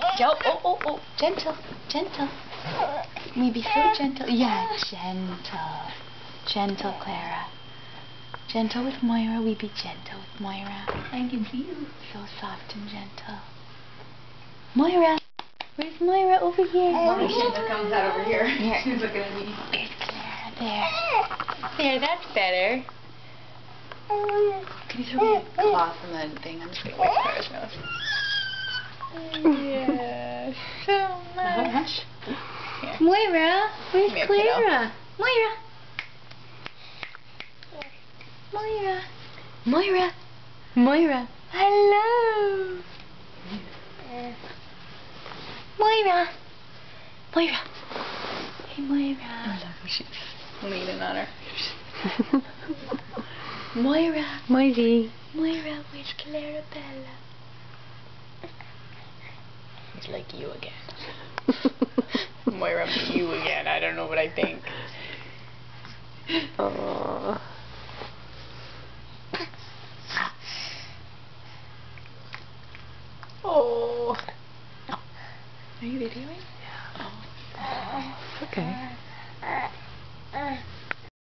Oh. Gentle. We be so gentle. Yeah, gentle. Gentle, Clara. Gentle with Moira. We be gentle with Moira. I can feel. So soft and gentle. Moira. Where's Moira? Over here. Mommy shouldn't have come that over here. Here. She's looking at me. There's Clara. There, that's better. Can you throw me a cloth from the thing? I'm just going to wipe Clara's nose. Yeah, so much. Here. Moira, where's Clara? Moira. Hello. Moira. Hey, Moira. I love how she's leaning on her. Moira. Moira, Where's Clarabella? It's like you again. Moira, you again. I don't know what I think. Aww. Oh. Are you videoing? Yeah. Oh. Okay.